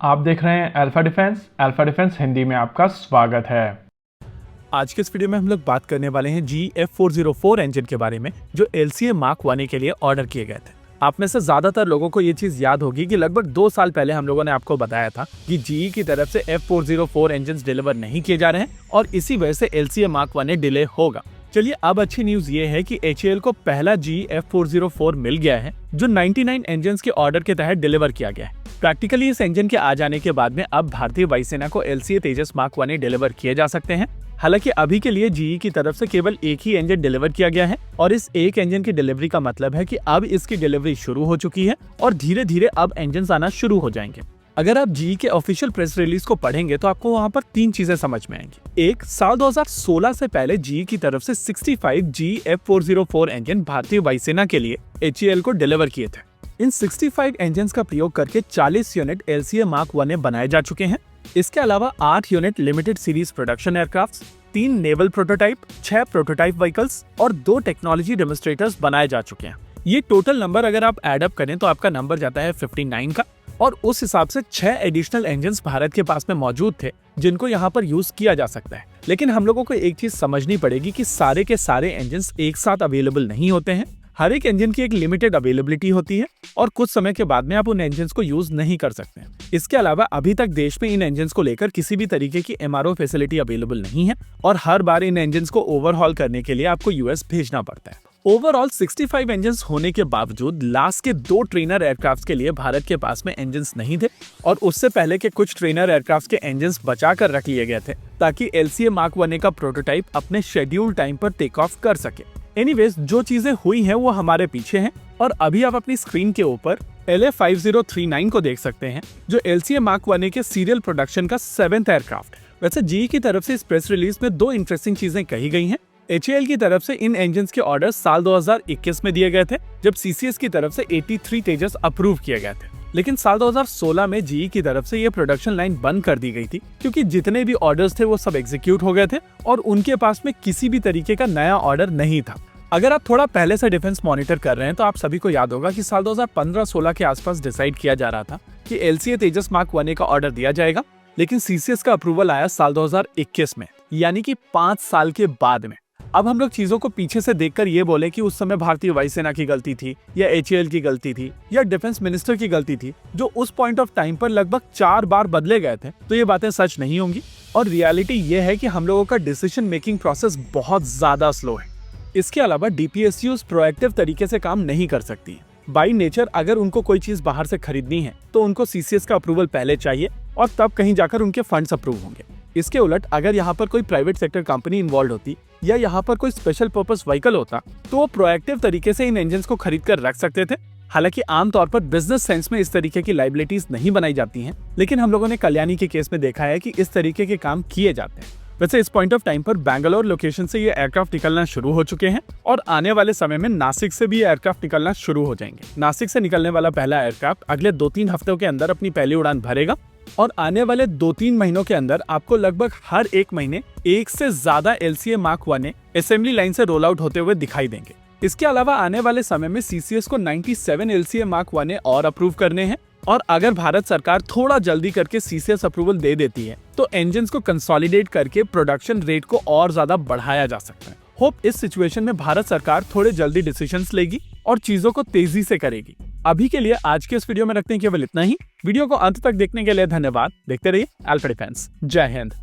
आप देख रहे हैं अल्फा डिफेंस हिंदी में आपका स्वागत है। आज के इस वीडियो में हम लोग बात करने वाले हैं GF404 इंजन के बारे में, जो LCA मार्क 1 के लिए ऑर्डर किए गए थे। आप में से ज्यादातर लोगों को ये चीज याद होगी कि लगभग 2 साल पहले हम लोगों ने आपको बताया था कि GE की तरफ से F404 इंजन डिलीवर नहीं किए जा रहे हैं और इसी वजह से LCA मार्क 1 डिले होगा। चलिए, अब अच्छी न्यूज ये है कि HAL को पहला GE F404 मिल गया है, जो 99 इंजन के ऑर्डर के तहत डिलीवर किया गया है। प्रैक्टिकली इस इंजन के आ जाने के बाद में अब भारतीय वायुसेना को LCA तेजस मार्क 1 डिलीवर किए जा सकते हैं। हालांकि अभी के लिए GE की तरफ से केवल एक ही इंजन डिलीवर किया गया है और इस एक इंजन की डिलीवरी का मतलब है कि अब इसकी डिलीवरी शुरू हो चुकी है और धीरे धीरे अब इंजन आना शुरू हो जाएंगे। अगर आप GE के ऑफिशियल प्रेस रिलीज को पढ़ेंगे तो आपको वहां पर 3 चीजें समझ में आएंगी। एक, साल 2016 से पहले GE की तरफ से 65 GE F404 इंजन भारतीय वायुसेना के लिए HAL को डिलीवर किए थे। इन 65 इंजन का प्रयोग करके 40 यूनिट LCA मार्क 1 बनाए जा चुके हैं। इसके अलावा 8 unit limited series production aircraft, 3 naval prototype, 6 prototype vehicles और 2 टेक्नोलॉजी डेमोन्स्ट्रेटर्स बनाए जा चुके हैं। ये टोटल नंबर अगर आप एड अप करें तो आपका नंबर जाता है 59 का, और उस हिसाब से 6 एडिशनल इंजन्स भारत के पास में मौजूद थे जिनको यहाँ पर यूज किया जा सकता है। लेकिन हम लोगों को एक चीज समझनी पड़ेगी कि सारे के सारे इंजन्स एक साथ अवेलेबल नहीं होते हैं। हर एक इंजन की एक लिमिटेड अवेलेबिलिटी होती है और कुछ समय के बाद में आप उन इंजन्स को यूज नहीं कर सकते हैं। इसके अलावा अभी तक देश में इन इंजन्स को लेकर किसी भी तरीके की MRO फैसिलिटी अवेलेबल नहीं है और हर बार इन इंजन्स को ओवरहॉल करने के लिए आपको US भेजना पड़ता है। ओवरऑल 65 इंजन्स होने के बावजूद लास्ट के 2 ट्रेनर एयरक्राफ्ट के लिए भारत के पास में इंजन्स नहीं थे और उससे पहले के कुछ ट्रेनर एयरक्राफ्ट के इंजन्स बचा कर रख लिए गए थे ताकि LCA मार्क 1 का प्रोटोटाइप अपने शेड्यूल टाइम पर टेक ऑफ कर सके। एनीवेज, जो चीजें हुई हैं वो हमारे पीछे हैं और अभी आप अपनी स्क्रीन के ऊपर LA5039 को देख सकते हैं, जो LCA मार्क 1 के सीरियल प्रोडक्शन का 7th एयरक्राफ्ट। वैसे GE की तरफ से इस प्रेस रिलीज में 2 इंटरेस्टिंग चीजें कही गई हैं। HAL की तरफ से इन इंजन्स के ऑर्डर साल 2021 में दिए गए थे, जब CCS की तरफ से 83 तेजस अप्रूव किए गए थे। लेकिन साल 2016 में GE की तरफ से ये प्रोडक्शन लाइन बंद कर दी गई थी क्योंकि जितने भी ऑर्डर्स थे वो सब एग्जीक्यूट हो गए थे और उनके पास में किसी भी तरीके का नया ऑर्डर नहीं था। अगर आप थोड़ा पहले से डिफेंस मॉनिटर कर रहे हैं तो आप सभी को याद होगा कि साल 2015-16 के आसपास डिसाइड किया जा रहा था कि LCA तेजस मार्क 1 का ऑर्डर दिया जाएगा, लेकिन CCS का अप्रूवल आया साल 2021 में, यानी कि 5 साल के बाद में। अब हम लोग चीजों को पीछे से देखकर ये बोले कि उस समय भारतीय वायुसेना की गलती थी या HAL की गलती थी या डिफेंस मिनिस्टर की गलती थी, जो उस पॉइंट ऑफ टाइम पर लगभग 4 बार बदले गए थे, तो ये बातें सच नहीं होंगी। और रियलिटी ये है कि हम लोगों का डिसीजन मेकिंग प्रोसेस बहुत ज्यादा स्लो है। इसके अलावा DPSUs प्रोएक्टिव तरीके से काम नहीं कर सकती। बाई नेचर अगर उनको कोई चीज बाहर से खरीदनी है तो उनको CCS का अप्रूवल पहले चाहिए और तब कहीं जाकर उनके फंड्स अप्रूव होंगे। इसके उलट अगर यहाँ पर कोई प्राइवेट सेक्टर कंपनी इन्वॉल्व होती या यहाँ पर कोई स्पेशल पर्पस व्हीकल होता तो वो प्रोएक्टिव तरीके से इन इंजन्स को खरीद कर रख सकते थे। हालांकि आमतौर पर बिजनेस सेंस में इस तरीके की लाइबिलिटीज नहीं बनाई जाती हैं, लेकिन हम लोगों ने कल्याणी के केस में देखा है कि इस तरीके के काम किए जाते हैं। वैसे इस पॉइंट ऑफ टाइम पर बैंगलोर लोकेशन से ये एयरक्राफ्ट निकलना शुरू हो चुके हैं और आने वाले समय में नासिक से भी एयरक्राफ्ट निकलना शुरू हो जाएंगे। नासिक से निकलने वाला पहला एयरक्राफ्ट अगले 2-3 हफ्तों के अंदर अपनी पहली उड़ान भरेगा और आने वाले 2-3 महीनों के अंदर आपको लगभग हर 1 महीने 1 से ज्यादा LCA मार्क 1 असेंबली लाइन से रोल आउट होते हुए दिखाई देंगे। इसके अलावा आने वाले समय में CCS को 97 LCA मार्क 1 और अप्रूव करने हैं और अगर भारत सरकार थोड़ा जल्दी करके CCS अप्रूवल दे देती है तो इंजन्स को कंसोलिडेट करके प्रोडक्शन रेट को और ज्यादा बढ़ाया जा सकता है। होप इस सिचुएशन में भारत सरकार थोड़े जल्दी डिसीजंस लेगी और चीजों को तेजी से करेगी। अभी के लिए आज के इस वीडियो में रखते हैं केवल इतना ही। वीडियो को अंत तक देखने के लिए धन्यवाद। देखते रहिए अल्फा डिफेंस। जय हिंद।